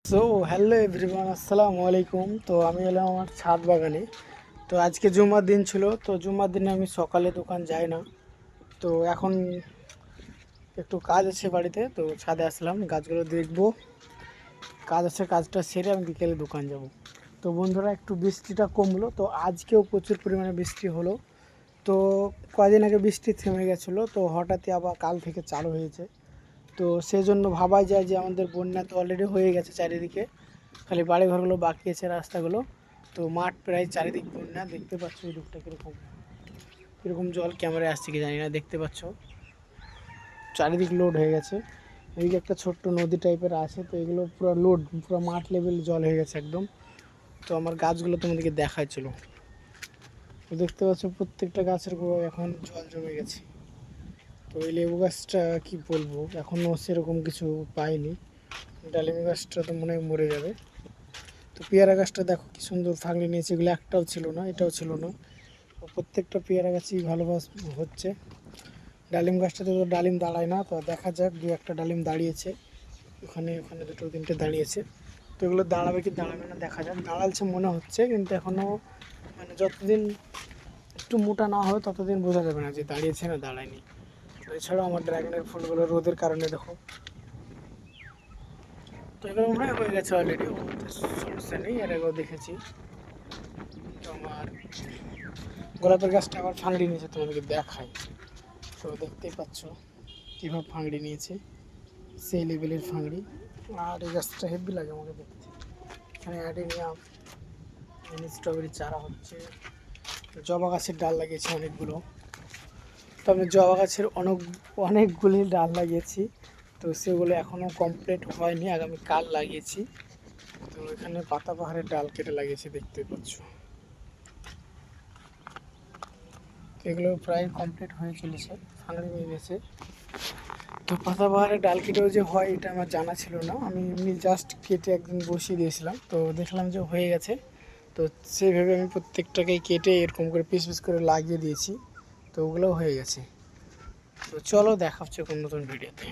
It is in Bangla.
সো হ্যালো এভরিওয়ান, আসসালামু আলাইকুম। তো আমি এলাম আমার ছাদ বাগানে। তো আজকে জুম্মার দিন ছিল, তো জুম্মার দিনে আমি সকালে দোকান যাই না। তো এখন একটু কাজ আছে বাড়িতে, তো ছাদে আসলাম, গাছগুলো দেখবো। কাজ আছে, কাজটা সেরে আমি বিকেলে দোকান যাব। তো বন্ধুরা, একটু বৃষ্টিটা কমলো, তো আজকেও প্রচুর পরিমাণে বৃষ্টি হলো। তো কদিন আগে বৃষ্টি থেমে গেছিলো, তো হঠাৎই আবার কাল থেকে চালু হয়েছে। তো সেজন্য ভাবা যায় যে আমাদের বন্যা তো অলরেডি হয়ে গেছে চারিদিকে, খালি বাড়ি ঘরগুলো বাকি আছে, রাস্তাগুলো। তো মাঠ প্রায় চারিদিক বন্যা, দেখতে পাচ্ছ এই দিকটা কীরকম কীরকম জল ক্যামেরায় আসছে কি জানি না, দেখতে পাচ্ছ চারিদিক লোড হয়ে গেছে। এদিকে একটা ছোট্ট নদী টাইপের আছে, তো এগুলো পুরো লোড, পুরো মাঠ লেভেল জল হয়ে গেছে একদম। তো আমার গাছগুলো তোমাদেরকে দেখাচ্ছিল, তো দেখতে পাচ্ছ প্রত্যেকটা গাছের গোড়ায় এখন জল জমে গেছে। তো এই লেবু গাছটা কি বলবো, এখনও সেরকম কিছু পাইনি। ডালিম গাছটা তো মনে হয় মরে যাবে। তো পেয়ারা গাছটা দেখো কি সুন্দর ফাঁকড়ি নিয়েছে, এগুলো একটাও ছিল না, এটাও ছিল না। তো প্রত্যেকটা পেয়ারা গাছই ভালোবাস হচ্ছে। ডালিম গাছটাতে তো ডালিম দাঁড়ায় না, তো দেখা যাক, দু একটা ডালিম দাঁড়িয়েছে, ওখানে ওখানে দুটো তিনটে দাঁড়িয়েছে। তো এগুলো দাঁড়াবে কি দাঁড়াবে না দেখা যাক। দাঁড়ালছে মনে হচ্ছে, কিন্তু এখনও মানে যতদিন একটু মোটা না হবে ততদিন বোঝা যাবে না যে দাঁড়িয়েছে না দাঁড়ায়নি। তো এছাড়াও আমার ড্রাগনের ফুলগুলো রোদের কারণে দেখো, তো এগুলো মনে হয় হয়ে গেছে অলরেডি, সমস্যা নেই, এর আগেও দেখেছি। তো আমার গোলাপের গাছটা আবার ফাঁকড়ি নিয়েছে, তোমাদেরকে দেখাই। তো দেখতেই পাচ্ছ কীভাবে ফাঁকড়ি নিয়েছে, সেই লেভেলের ফাঁকড়ি। আর এই গাছটা হেভি লাগে আমাকে দেখতে। এখানে অ্যাডেনিয়াম, মিনি স্ট্রবেরি চারা হচ্ছে। জবা গাছের ডাল লাগিয়েছি অনেকগুলো। তো আমি জবা গাছের অনেকগুলি ডাল লাগিয়েছি, তো সেগুলো এখনও কমপ্লিট হয়নি, আগামী কাল লাগিয়েছি। তো এখানে পাতাবাহারের ডাল কেটে লাগিয়েছি, দেখতে পাচ্ছ। তো এগুলো প্রায় কমপ্লিট হয়ে চলেছে, ফাঁকড়ি নিয়ে গেছে। তো পাতাবাহারের ডাল কেটেও যে হয় এটা আমার জানা ছিল না, আমি এমনি জাস্ট কেটে একদিন বসিয়ে দিয়েছিলাম, তো দেখলাম যে হয়ে গেছে। তো সেইভাবে আমি প্রত্যেকটাকেই কেটে এরকম করে পিস পিস করে লাগিয়ে দিয়েছি, তো ওগুলোও হয়ে গেছে। তো চলো দেখা হচ্ছে কোন নতুন ভিডিওতে।